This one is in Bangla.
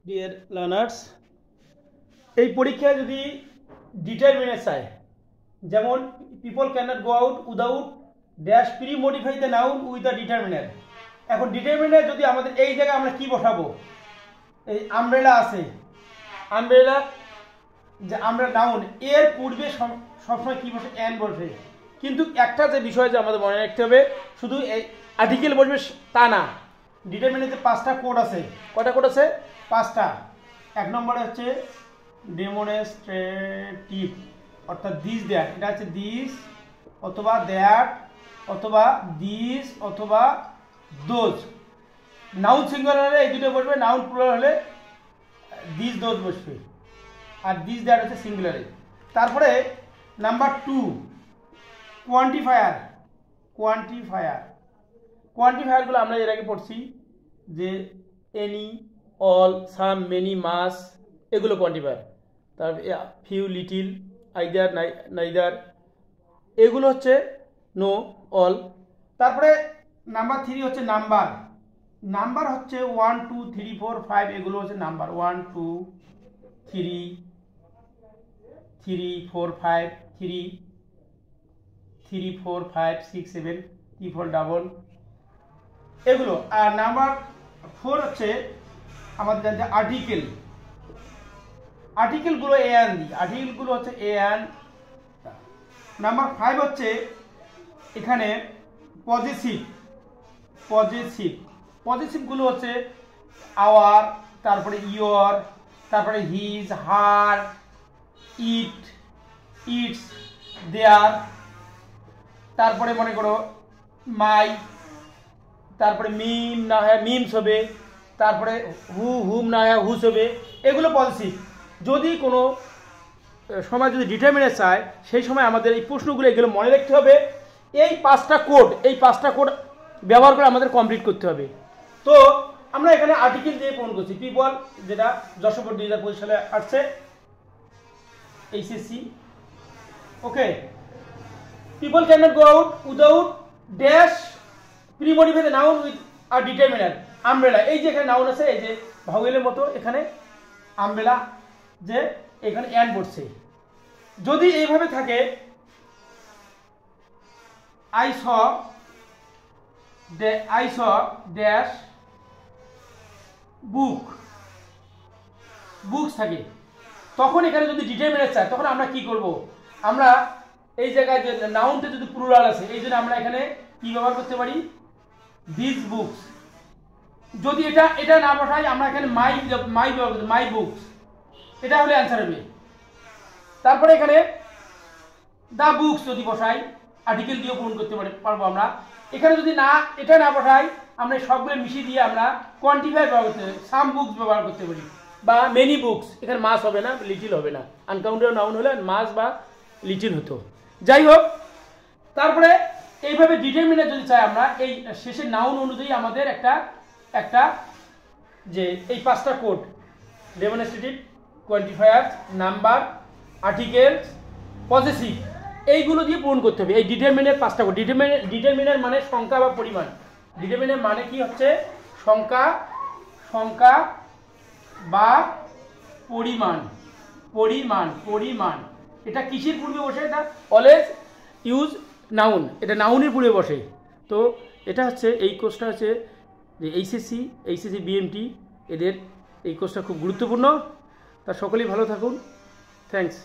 ডিয়ার লার্নার্স, এই পরীক্ষায় যদি ডিটারমিনার চায়, যেমন people cannot go out without dash pre modify the noun with the determiner. এখন ডিটারমিনার যদি আমাদের এই জায়গায় আমরা কি বসাবো, এই আমব্রেলা আছে, আমব্রেলা যে আমরা নাউন এর পূর্বে সবসময় কি বসে, অ্যান বসে। কিন্তু একটা যে বিষয় যে আমাদের মনে রাখতে হবে, শুধু এই আর্টিকেল বসবে তা না। ডিটারমিনারে 5টা কোড আছে। কয়টা কোড আছে? 5টা। এক নম্বরে হচ্ছে ডেমনস্ট্রেটিভ, অর্থাৎ দিস দ্যাট, এটা হচ্ছে দিস অথবা দ্যাট অথবা দিস অথবা দোজ। নাউন সিঙ্গুলার হলে এই দুটো বসবে, নাউন প্লুরাল হলে দিস দোজ বসবে, আর দিস দ্যাট হচ্ছে সিঙ্গুলারে। তারপরে নাম্বার 2 কোয়ান্টিফায়ার। কোয়ান্টিফায়ারগুলো আমরা এর আগে পড়ছি যে এনি, অল, সাম, মেনি, মাস, এগুলো কোয়ান্টিফায়ার। তারপর ফিউ, লিটিল, আইদার, নাইদার, এগুলো হচ্ছে নো, অল। তারপরে নাম্বার 3 হচ্ছে নাম্বার হচ্ছে 1 2 3 4 5, এগুলো হচ্ছে নাম্বার 1 2 3 3 4 5 3 3 4 5 6 7 3 4 ডাবল, এগুলো। আর নাম্বার 4 হচ্ছে আমাদের জানতে আর্টিকেলগুলো এ অ্যান দিই, আর্টিকেলগুলো হচ্ছে এ অ্যান। নাম্বার 5 হচ্ছে এখানে পজিটিভগুলো হচ্ছে আওয়ার, তারপরে ইয়োর, তারপরে হিজ, হার, ইট, ইটস, দেয়ার, তারপরে মনে করো মাই, তারপরে মিম না হয় মিমস হবে, তারপরে হুম না হয় হুস হবে, এগুলো পজিটিভ। যদি কোনো সময় যদি ডিটারমিনার চায়, সেই সময় আমাদের এই প্রশ্নগুলো এগুলো মনে রাখতে হবে। এই 5টা কোড ব্যবহার করে আমাদের কমপ্লিট করতে হবে। তো আমরা এখানে আর্টিকেল দিয়ে পূরণ করছি। পিপল, যেটা যশোর 2025 সালে আসছে, HSC. Okay, people can not go out without dash pre modify the noun with আর ডিটারমিনার। আমব্রেলা, এই যে এখানে নাউন আছে, এই যে ভাওয়েলের মতো এখানে আমব্রেলা, যে এখানে অ্যান বসছে। যদি এইভাবে থাকে, আই স ড্যাশ বুকস থাকে, তখন এখানে যদি ডিটারমিনার চায়, তখন আমরা কি করব? আমরা এই জায়গায় যে নাউনটা যদি প্লুরাল আছে, এই জন্য আমরা এখানে কি ব্যবহার করতে পারি? This books. যদি এটা না বসাই, আমরা এখানে মাই বুকস, এটা হলে অ্যান্সার হবে। তারপরে এখানে দা বুকস যদি বসাই, আর্টিকেল দিয়ে পূরণ করতে পারবো আমরা। এখানে যদি এটা না বসাই, আমরা সবগুলো মিশিয়ে দিয়ে আমরা কোয়ান্টিফায়ার ব্যবহার করতে পারি, সাম বুকস ব্যবহার করতে পারি, বা মেনি বুকস। এখানে মাস হবে না, লিটিল হবে না। আনকাউন্টেড নাউন হলে মাস বা লিটিল হতো। যাই হোক, তারপরে এইভাবে ডিটারমিনার যদি চাই, আমরা এই শেষের নাউন অনুযায়ী আমাদের একটা যে এই 5টা code, demonstrative, quantifier, number, articles, possessive, এইগুলো দিয়ে পূরণ করতে হবে। এই ডিটারমিনার 5টা কোড। ডিটারমিনার মানে সংখ্যা বা পরিমাণ। ডিটারমিনার মানে কি হচ্ছে? সংখ্যা বা পরিমাণ। এটা কিসের পূর্বে বসে? এটা অলওয়েজ ইউজ নাউন, এটা নাউনের পূর্বে বসে। তো এটা হচ্ছে, এই কোর্সটা হচ্ছে যে এইচএসসি বিএমটি, এদের এই কোর্সটা খুব গুরুত্বপূর্ণ। তা সকলেই ভালো থাকুন। থ্যাঙ্কস।